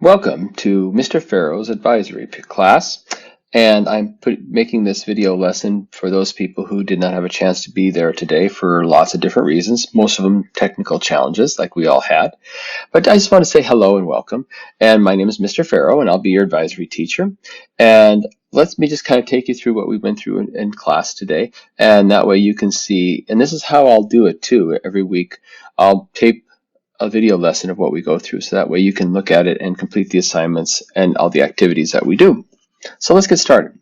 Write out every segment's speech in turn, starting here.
Welcome to Mr. Ferro's advisory class, and I'm making this video lesson for those people who did not have a chance to be there today for lots of different reasons, most of them technical challenges like we all had. But I just want to say hello and welcome, and my name is Mr. Ferro, and I'll be your advisory teacher. And let me just kind of take you through what we went through in class today, and that way you can see, and this is how I'll do it too every week. I'll tape a video lesson of what we go through, so that way you can look at it and complete the assignments and all the activities that we do. So let's get started.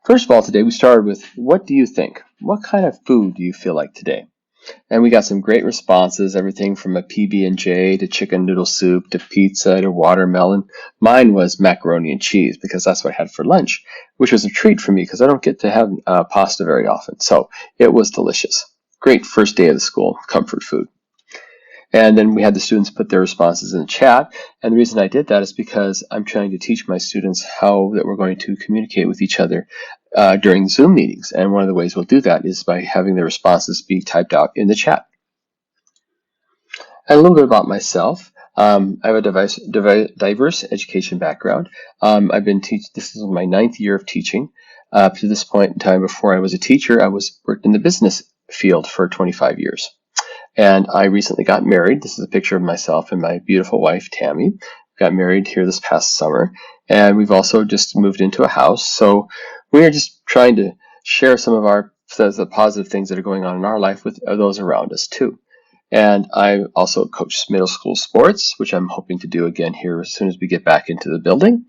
First of all, today we started with, what do you think? What kind of food do you feel like today? And we got some great responses, everything from a PB&J to chicken noodle soup to pizza to watermelon. Mine was macaroni and cheese because that's what I had for lunch, which was a treat for me because I don't get to have pasta very often. So it was delicious. Great first day of the school, comfort food. And then we had the students put their responses in the chat. And the reason I did that is because I'm trying to teach my students how that we're going to communicate with each other during Zoom meetings. And one of the ways we'll do that is by having their responses be typed out in the chat. And a little bit about myself. I have a diverse education background. This is my 9th year of teaching. Up to this point in time, before I was a teacher, I worked in the business field for 25 years. And I recently got married. This is a picture of myself and my beautiful wife, Tammy. Got married here this past summer. And we've also just moved into a house. So we are just trying to share some of the positive things that are going on in our life with those around us too. And I also coach middle school sports, which I'm hoping to do again here as soon as we get back into the building.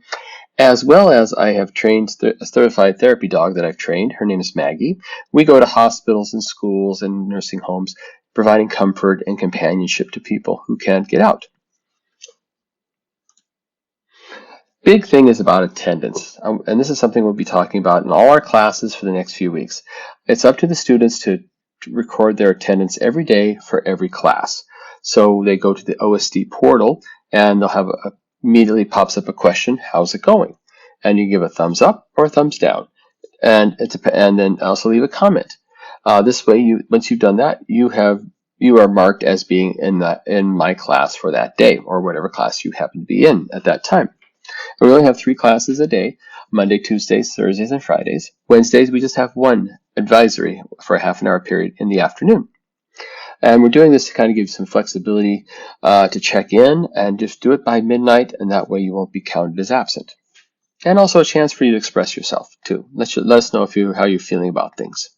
As well as I have trained a certified therapy dog that I've trained. Her name is Maggie. We go to hospitals and schools and nursing homes, providing comfort and companionship to people who can't get out. Big thing is about attendance, and this is something we'll be talking about in all our classes for the next few weeks. It's up to the students to record their attendance every day for every class. So they go to the OSD portal and they'll have immediately pops up a question, how's it going? And you give a thumbs up or a thumbs down, and then also leave a comment. This way, once you've done that, you are marked as being in my class for that day, or whatever class you happen to be in at that time. And we only have 3 classes a day: Monday, Tuesdays, Thursdays, and Fridays. Wednesdays we just have 1 advisory for a half-an-hour period in the afternoon. And we're doing this to kind of give you some flexibility to check in, and just do it by midnight, and that way you won't be counted as absent. And also a chance for you to express yourself too. Let us know how you're feeling about things.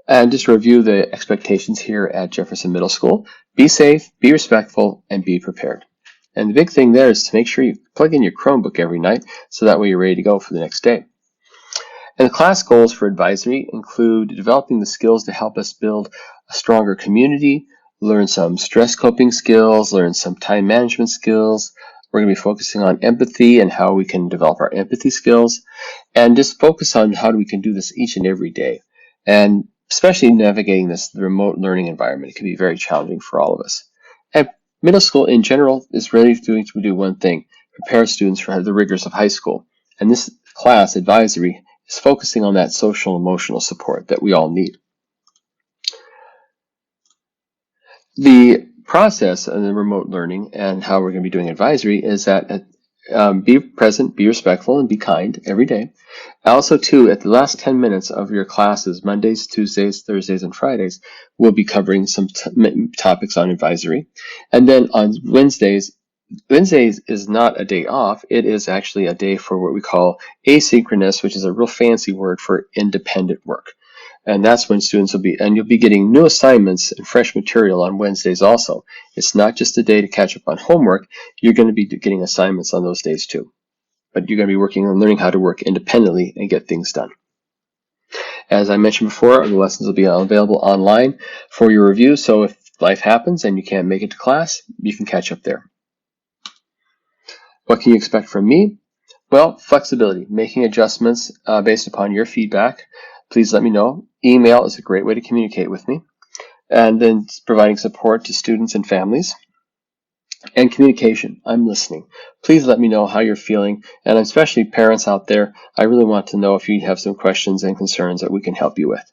And just review the expectations here at Jefferson Middle School. Be safe, be respectful, and be prepared. And the big thing there is to make sure you plug in your Chromebook every night, so that way you're ready to go for the next day. And the class goals for advisory include developing the skills to help us build a stronger community, learn some stress coping skills, learn some time management skills. We're going to be focusing on empathy and how we can develop our empathy skills, and just focus on how we can do this each and every day. And especially navigating the remote learning environment, it can be very challenging for all of us. And middle school in general is ready to do one thing: prepare students for the rigors of high school. And this class, advisory, is focusing on that social and emotional support that we all need. The process of the remote learning and how we're going to be doing advisory is that be present, be respectful, and be kind every day. Also, too, at the last 10 minutes of your classes, Mondays, Tuesdays, Thursdays, and Fridays, we'll be covering some topics on advisory. And then on Wednesdays is not a day off. It is actually a day for what we call asynchronous, which is a real fancy word for independent work. And that's when students you'll be getting new assignments and fresh material on Wednesdays also. It's not just a day to catch up on homework. You're going to be getting assignments on those days too. But you're going to be working on learning how to work independently and get things done. As I mentioned before, the lessons will be available online for your review. So if life happens and you can't make it to class, you can catch up there. What can you expect from me? Well, flexibility, making adjustments based upon your feedback. Please let me know. Email is a great way to communicate with me. And then providing support to students and families. And communication, I'm listening. Please let me know how you're feeling. And especially parents out there, I really want to know if you have some questions and concerns that we can help you with.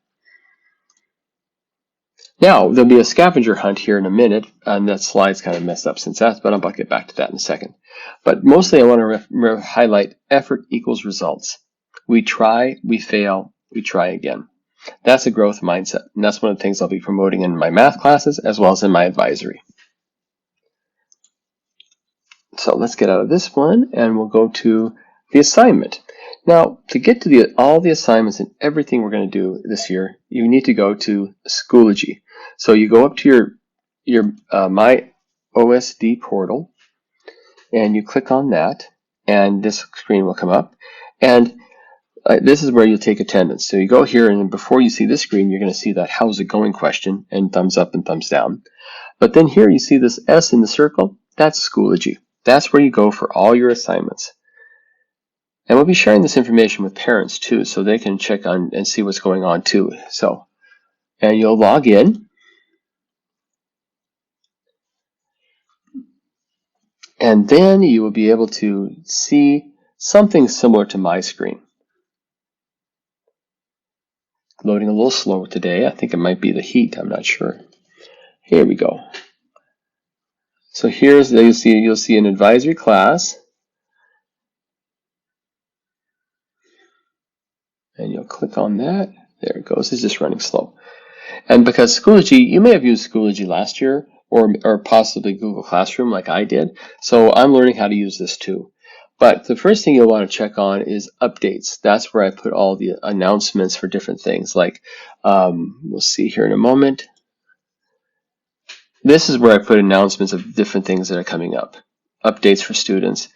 Now, there'll be a scavenger hunt here in a minute, and that slide's kind of messed up since that, but I'll get back to that in a second. But mostly I want to highlight effort equals results. We try, we fail, we try again. That's a growth mindset, and that's one of the things I'll be promoting in my math classes as well as in my advisory. So let's get out of this one, and we'll go to the assignment. Now, to get to all the assignments and everything we're going to do this year, you need to go to Schoology. So you go up to your My OSD portal, and you click on that, and this screen will come up. And this is where you'll take attendance. So you go here, and before you see this screen, you're going to see that how's it going question, and thumbs up and thumbs down. But then here you see this S in the circle, that's Schoology. That's where you go for all your assignments. And we'll be sharing this information with parents too, so they can check on and see what's going on too. So, and you'll log in. And then you will be able to see something similar to my screen. Loading a little slow today. I think it might be the heat, I'm not sure. Here we go. So here's you'll see an advisory class. And you'll click on that. There it goes. It's just running slow. And because Schoology, you may have used Schoology last year or possibly Google Classroom like I did. So I'm learning how to use this too. But the first thing you'll want to check on is updates. That's where I put all the announcements for different things. Like we'll see here in a moment. This is where I put announcements of different things that are coming up. Updates for students,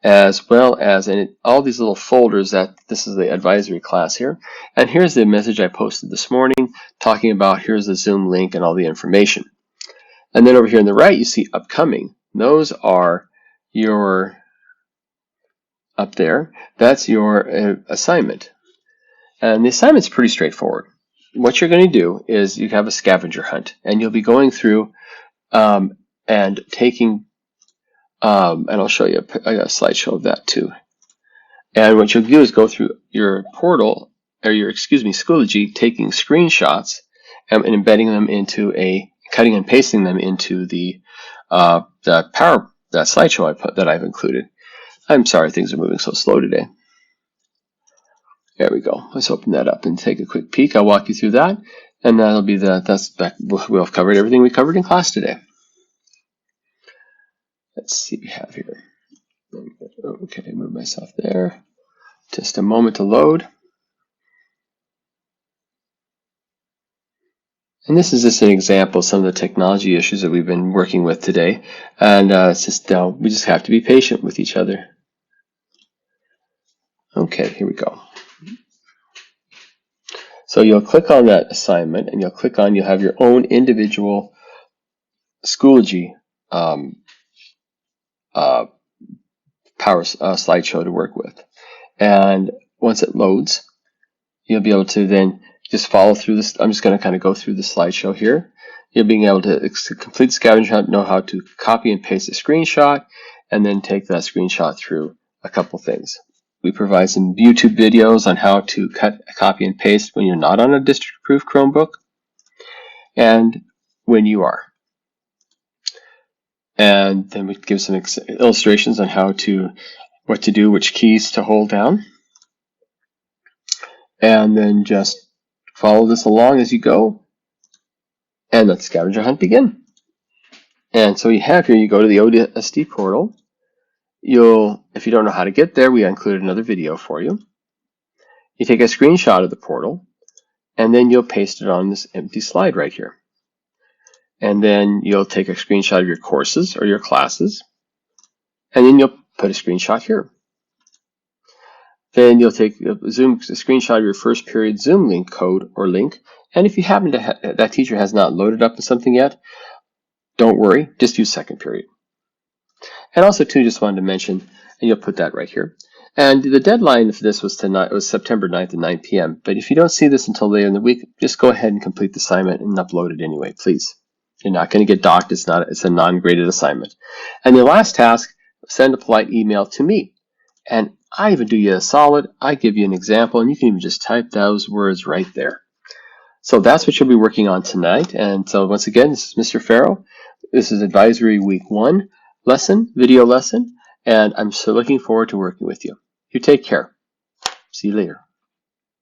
as well as in all these little folders that this is the advisory class here. And here's the message I posted this morning talking about here's the Zoom link and all the information. And then over here on the right, you see upcoming. Those are your, up there, that's your assignment. And the assignment's pretty straightforward. What you're going to do is you have a scavenger hunt, and you'll be going through and taking and I'll show you a slideshow of that too. And what you'll do is go through your portal, or Schoology, taking screenshots and embedding them into cutting and pasting them into the that slideshow that I've included. I'm sorry, things are moving so slow today. There we go. Let's open that up and take a quick peek. I'll walk you through that, and that'll be we'll have covered everything we covered in class today. Let's see what we have here. Okay, move myself there. Just a moment to load. And this is just an example of some of the technology issues that we've been working with today. And it's just we just have to be patient with each other. Okay, here we go. So you'll click on that assignment, and you'll have your own individual Schoology power slideshow to work with. And once it loads, you'll be able to then just follow through this. I'm just going to kind of go through the slideshow here. You'll be able to complete the scavenger hunt, know how to copy and paste a screenshot, and then take that screenshot through a couple things. We provide some YouTube videos on how to copy and paste when you're not on a district-approved Chromebook, and when you are. And then we give some illustrations on what to do, which keys to hold down. And then just follow this along as you go, and let the scavenger hunt begin. And so you have here, you go to the OSD portal. If you don't know how to get there, we included another video for you. You take a screenshot of the portal, and then you'll paste it on this empty slide right here. And then you'll take a screenshot of your courses or your classes, and then you'll put a screenshot here. Then you'll take a screenshot of your first period Zoom link code or link, and if you happen to that teacher has not loaded up something yet, don't worry, just use second period. And also too, just wanted to mention, and you'll put that right here. And the deadline for this was September 9th at 9 p.m. But if you don't see this until later in the week, just go ahead and complete the assignment and upload it anyway, please. You're not going to get docked. It's a non-graded assignment. And your last task, send a polite email to me. And I even do you a solid. I give you an example, and you can even just type those words right there. So that's what you'll be working on tonight. And so once again, this is Mr. Ferro. This is Advisory Week 1 lesson, video lesson, and I'm so looking forward to working with you. You take care. See you later.